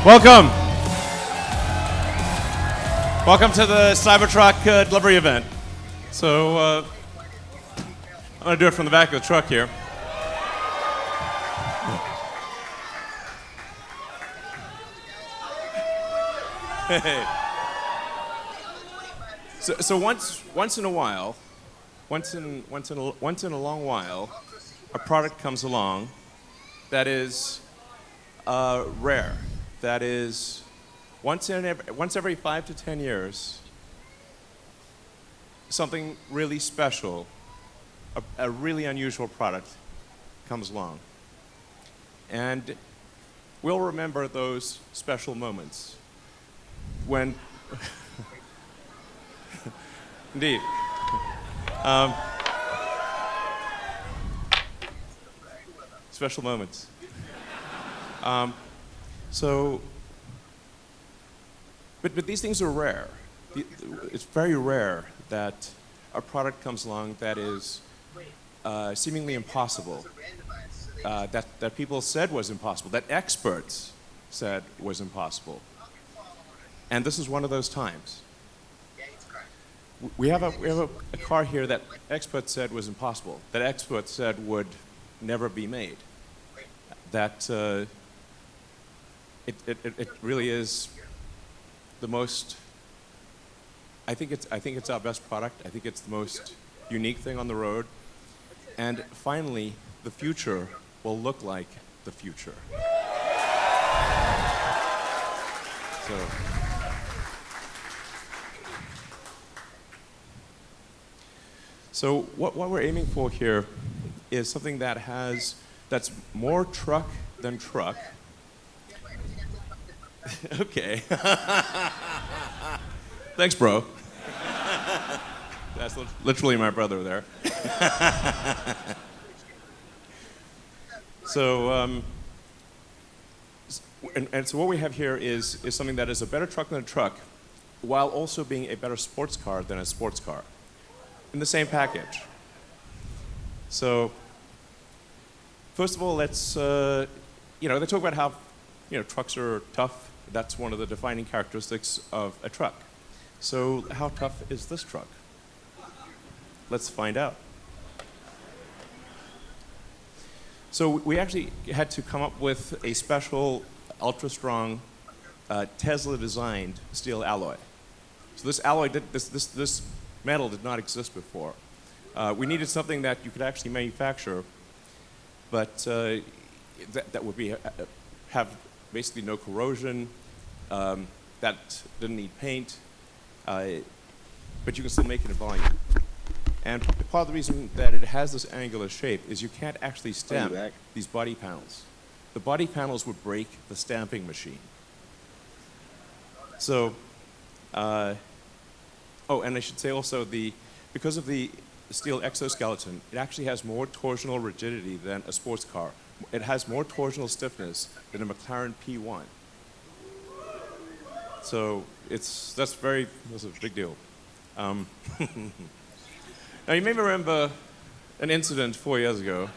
Welcome. Welcome to the Cybertruck delivery event. So I'm going to do it from the back of the truck here. Hey. So once in a while, once in a long while, a product comes along that is rare. That is once every 5 to 10 years, something really special, a really unusual product comes along. And we'll remember those special moments when, indeed, special moments. But these things are rare. It's very rare that a product comes along that is seemingly impossible, that people said was impossible, that experts said was impossible. And this is one of those times. We have a car here that experts said was impossible, that experts said would never be made. That it really is the most. I think it's our best product. I think it's the most unique thing on the road. And finally, the future will look like the future. So what we're aiming for here is something that's more truck than truck. Okay. Thanks, bro. That's literally my brother there. So what we have here is something that is a better truck than a truck, while also being a better sports car than a sports car, in the same package. So first of all, let's they talk about how trucks are tough. That's one of the defining characteristics of a truck. So how tough is this truck? Let's find out. So we actually had to come up with a special, ultra-strong, Tesla-designed steel alloy. So this alloy, this metal did not exist before. We needed something that you could actually manufacture, but that would have basically no corrosion, that didn't need paint, but you can still make it in volume. And part of the reason that it has this angular shape is you can't actually stamp these body panels. The body panels would break the stamping machine. So, and I should say also, because of the steel exoskeleton, it actually has more torsional rigidity than a sports car. It has more torsional stiffness than a McLaren P1. So that's a big deal. Now you may remember an incident 4 years ago.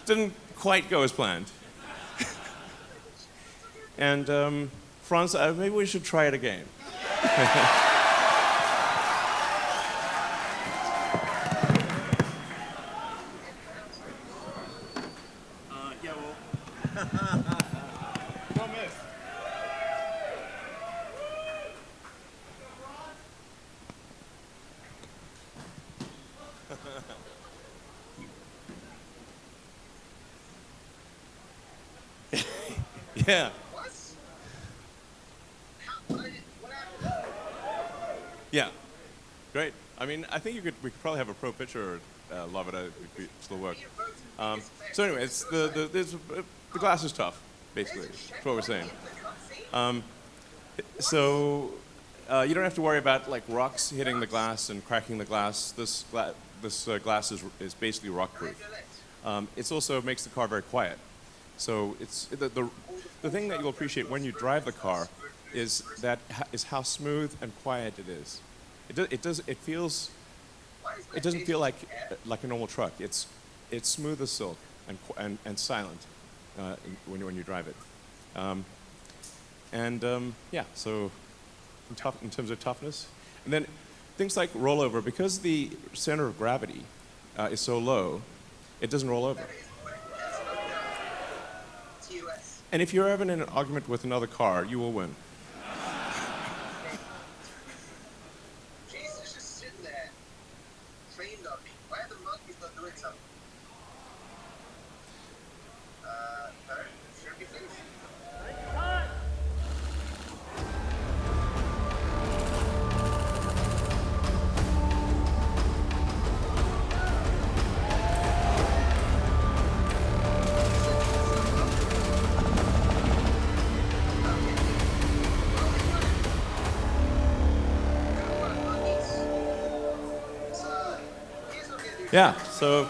Didn't quite go as planned. And Franz, maybe we should try it again. Yeah, well. Don't miss. Yeah. Yeah. Great. I mean, I think we could probably have a pro picture of it if it still work. So anyway, the glass is tough, basically. That's what we're saying. So you don't have to worry about like rocks hitting the glass and cracking the glass. This glass is basically rock proof. It also makes the car very quiet. So it's the thing that you'll appreciate when you drive the car is how smooth and quiet it is. It doesn't feel like a normal truck. It's smooth as silk and silent when you drive it. Yeah, so in terms of toughness, and then things like rollover, because the center of gravity is so low, it doesn't roll over. And if you're ever in an argument with another car, you will win. Jesus is just sitting there, trained on me. Why are the monkeys not doing something? No, should be finished. Yeah, so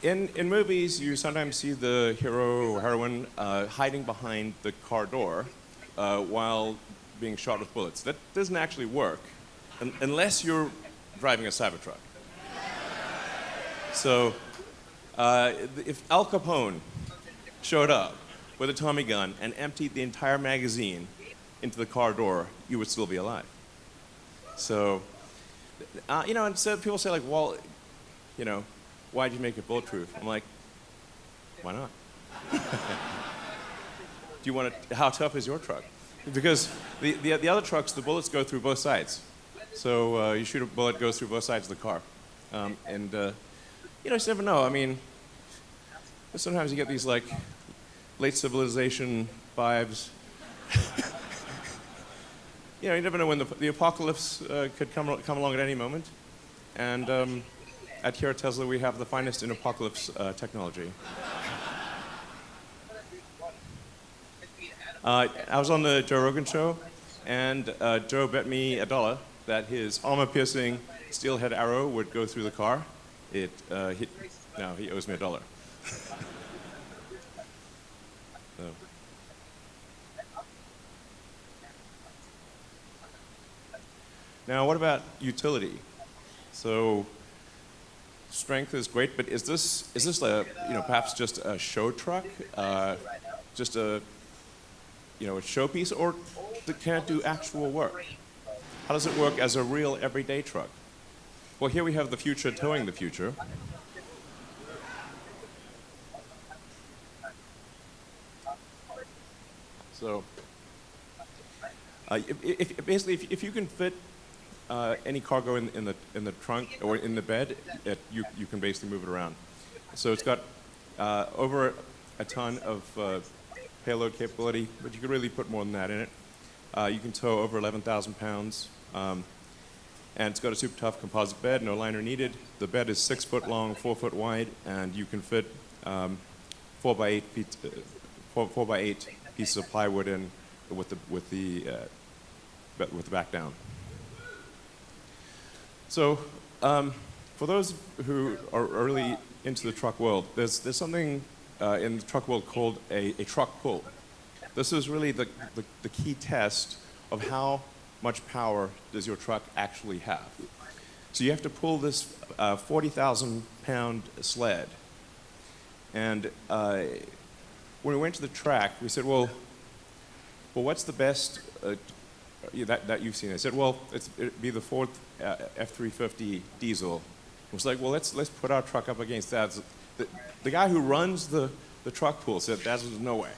in movies, you sometimes see the hero or heroine hiding behind the car door while being shot with bullets. That doesn't actually work unless you're driving a Cybertruck. So if Al Capone showed up with a Tommy gun and emptied the entire magazine into the car door, you would still be alive. So, and so people say like, well, why'd you make it bulletproof? I'm like, why not? How tough is your truck? Because the other trucks, the bullets go through both sides. So you shoot a bullet, goes through both sides of the car. You just never know. I mean, sometimes you get these like late civilization vibes. You never know when the apocalypse could come along at any moment. And here at Tesla, we have the finest in apocalypse technology. I was on the Joe Rogan show, and Joe bet me $1 that his armor-piercing steelhead arrow would go through the car. He owes me $1. So. Now, what about utility? So, strength is great, but is this perhaps just a show truck, just a showpiece, or can it do actual work? How does it work as a real everyday truck? Well, here we have the future towing the future. So, if you can fit any cargo in the trunk or in the bed, you can basically move it around. So it's got over a ton of payload capability, but you could really put more than that in it. You can tow over 11,000 pounds, and it's got a super tough composite bed, no liner needed. The bed is 6 foot long, 4 foot wide, and you can fit 4 by 8 pieces of plywood in with the back down. So, for those who are early into the truck world, there's something in the truck world called a truck pull. This is really the key test of how much power does your truck actually have. So you have to pull this 40,000-pound sled. And when we went to the track, we said, well, what's the best that you've seen? I said, well, it'd be the Ford F-350 diesel. It was like, well, let's put our truck up against that. The guy who runs the truck pool said, there's no way.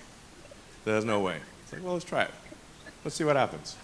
There's no way. It's like, well, let's try it. Let's see what happens.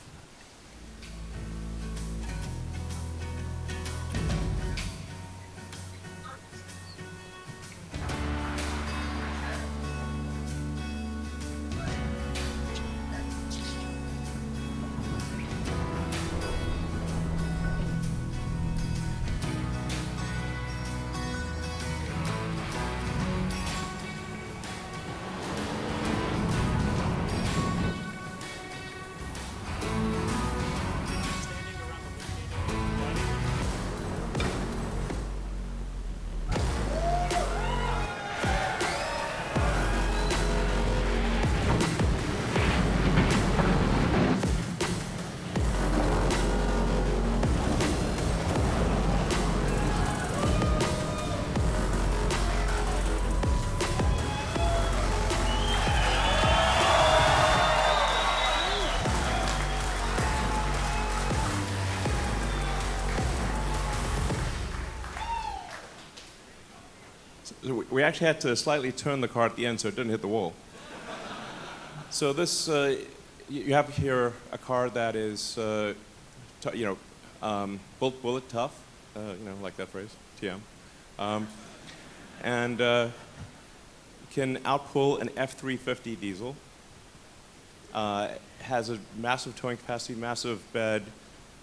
We actually had to slightly turn the car at the end so it didn't hit the wall. So this, you have here a car that is, bullet tough, like that phrase, TM, and can outpull an F-350 diesel. Has a massive towing capacity, massive bed.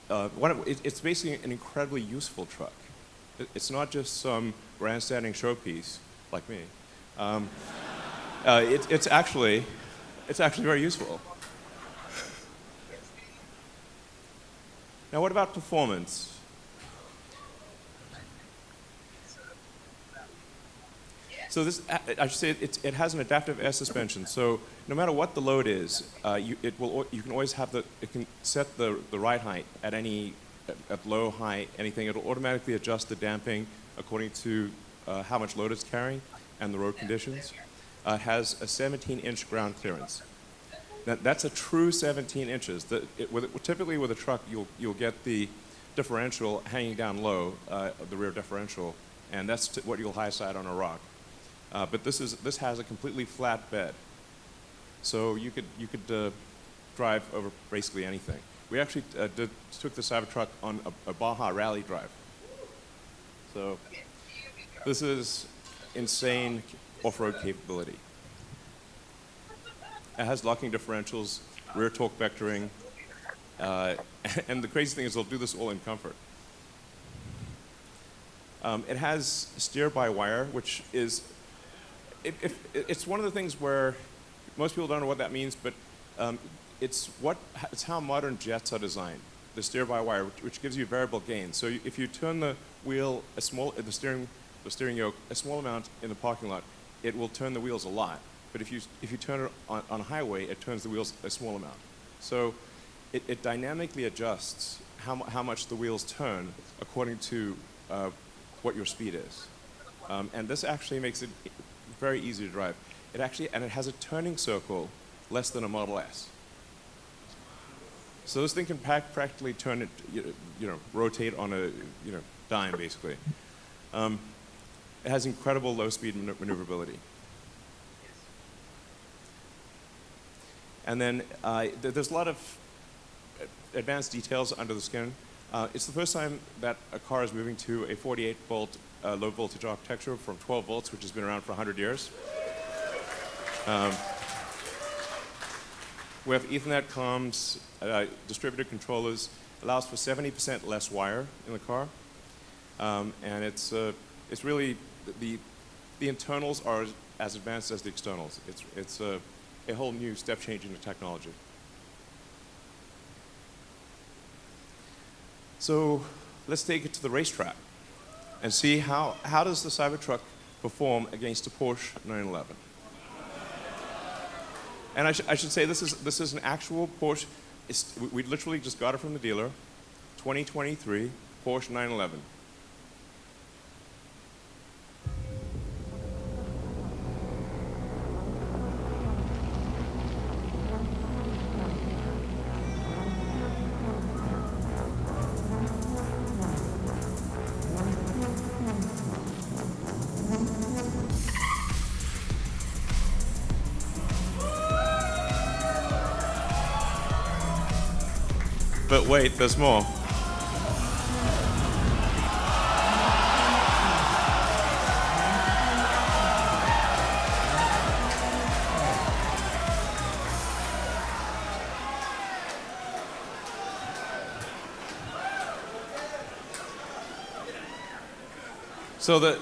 It's basically an incredibly useful truck. It's not just some grandstanding showpiece like me. It's actually very useful. Now, what about performance? So this, I should say, it has an adaptive air suspension. So no matter what the load is, you can always have it can set the ride height at low, high, anything. It'll automatically adjust the damping according to how much load it's carrying and the road conditions. It has a 17-inch ground clearance. That's a true 17 inches. Typically with a truck, you'll get the differential hanging down low, the rear differential, and that's what you'll high side on a rock. But this has a completely flat bed, so you could drive over basically anything. We actually took the Cybertruck on a Baja rally drive. So this is insane off-road capability. It has locking differentials, rear torque vectoring, and the crazy thing is they'll do this all in comfort. It has steer-by-wire, which is it's one of the things where most people don't know what that means, but it's how modern jets are designed. The steer-by-wire, which gives you variable gain. So if you turn the wheel the steering yoke a small amount in the parking lot, it will turn the wheels a lot. But if you turn it on a highway, it turns the wheels a small amount. So it dynamically adjusts how much the wheels turn according to what your speed is. And this actually makes it very easy to drive. It has a turning circle less than a Model S. So this thing can practically turn it, rotate on a dime basically. It has incredible low-speed maneuverability. And then there's a lot of advanced details under the skin. It's the first time that a car is moving to a 48-volt low-voltage architecture from 12 volts, which has been around for 100 years. We have Ethernet comms, distributed controllers, allows for 70% less wire in the car. And it's really, the internals are as advanced as the externals. It's a whole new step change in the technology. So let's take it to the racetrack and see how does the Cybertruck perform against a Porsche 911. And I should say this is an actual Porsche. We literally just got it from the dealer, 2023 Porsche 911. But wait, there's more. So the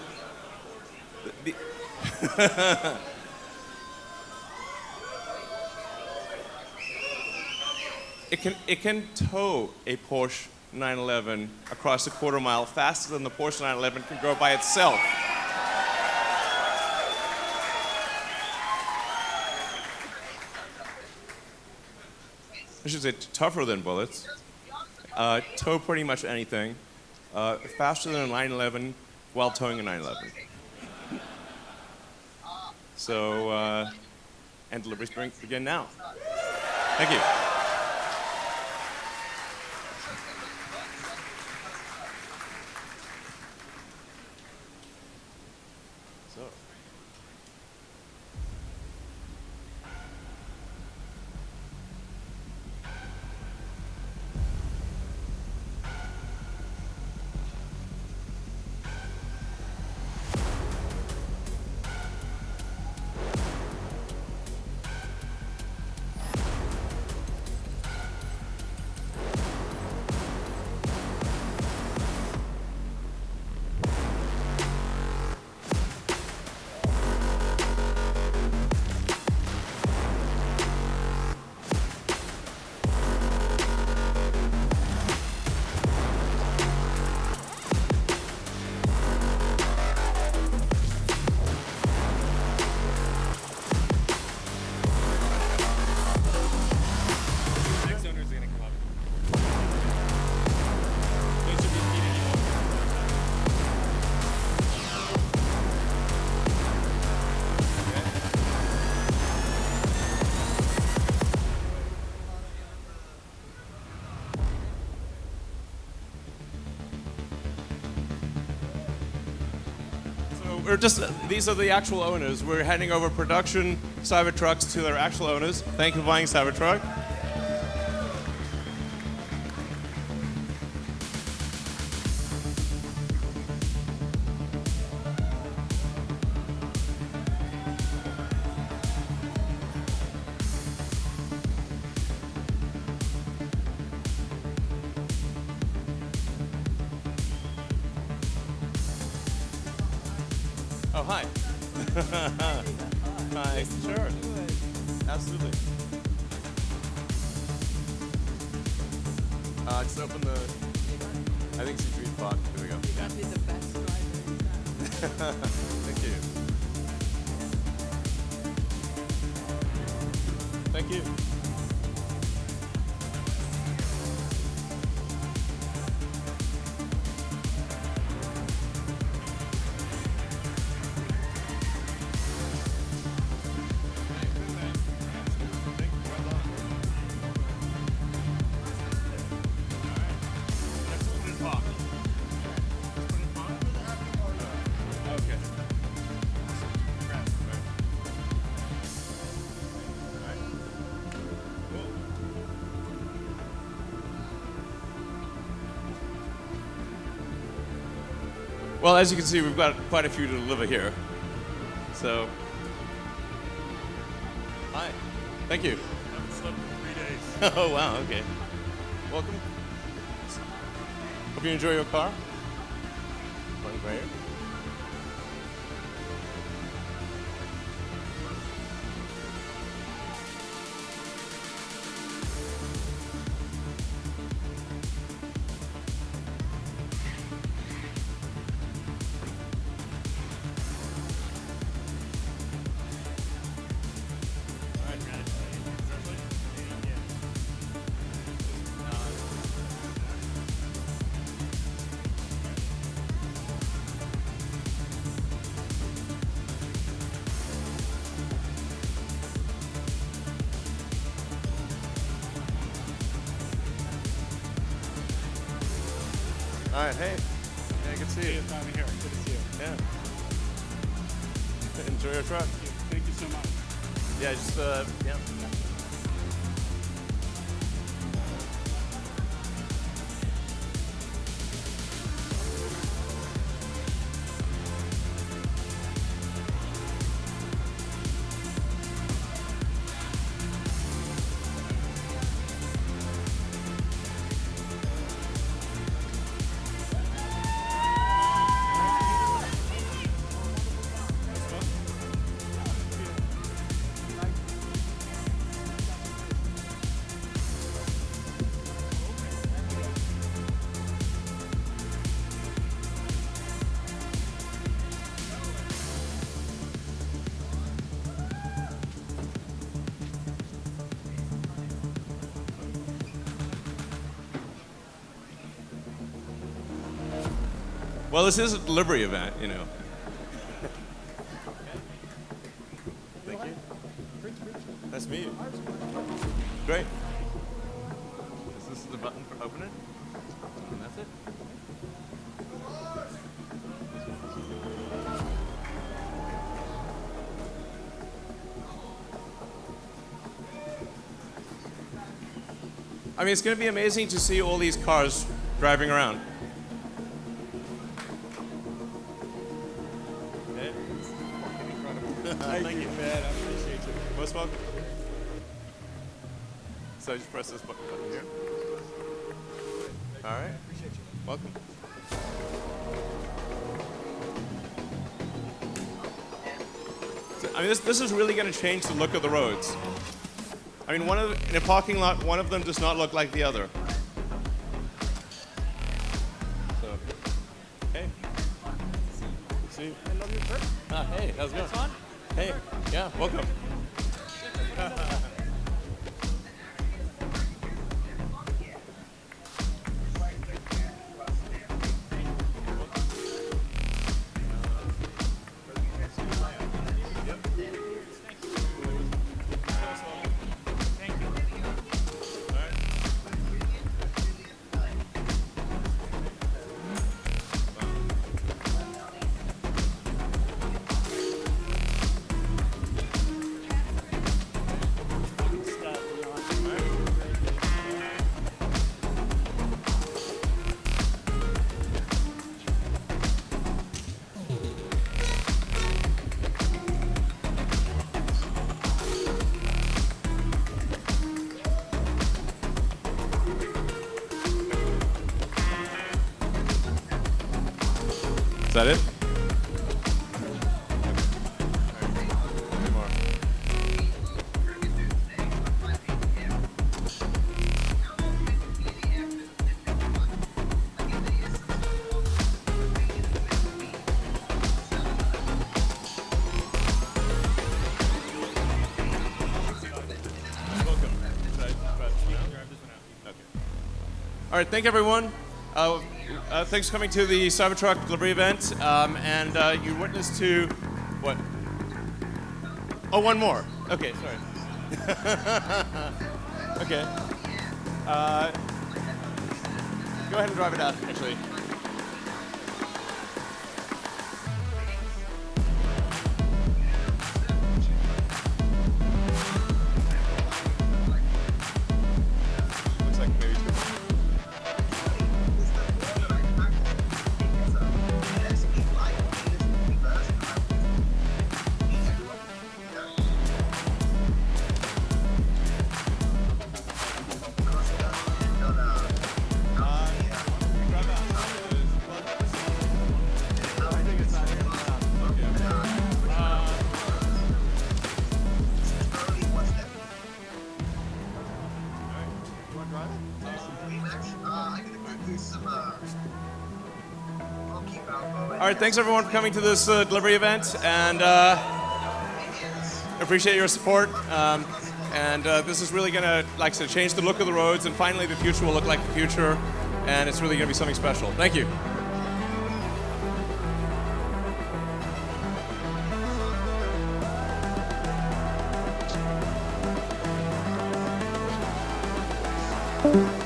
It can tow a Porsche 911 across a quarter mile faster than the Porsche 911 can go by itself. I should say tougher than bullets. Tow pretty much anything. Faster than a 911 while towing a 911. So, and deliveries begin now. Thank you. These are the actual owners. We're handing over production Cybertrucks to their actual owners. Thank you for buying Cybertruck. Oh, hi. Hi. Sure. Absolutely. Just open the, I think it's Street Box. Here we go. You're going to be the best driver in town. Thank you. Thank you. Well, as you can see, we've got quite a few to deliver here. So, hi. Thank you. I haven't slept in 3 days. Oh, wow, okay. Welcome. Hope you enjoy your car. Running right here. All right, hey. Yeah, good to see you. Finally here. Good to see you. Yeah. Enjoy your truck. Thank you so much. Yeah, just, yeah. Well, this is a delivery event, you know. Thank you. Nice to meet you. Great. This is the button for open it? And that's it? I mean, it's going to be amazing to see all these cars driving around. Thank you, man. I appreciate you. Most welcome. So I just press this button here. All right. Appreciate you. Welcome. So, I mean, this is really going to change the look of the roads. I mean, in a parking lot, one of them does not look like the other. So, hey. See you. I love your shirt. Hey, how's it going? Fun. Hey, yeah, welcome. Is that it? All right, thank you, everyone. Thanks for coming to the Cybertruck delivery event. You witnessed to what? Oh, one more. Okay, sorry. Okay. Go ahead and drive it out, actually. Looks like maybe two. All right, thanks everyone for coming to this delivery event, and appreciate your support. This is really gonna, like I said, change the look of the roads, and finally the future will look like the future, and it's really gonna be something special. Thank you. Thank you.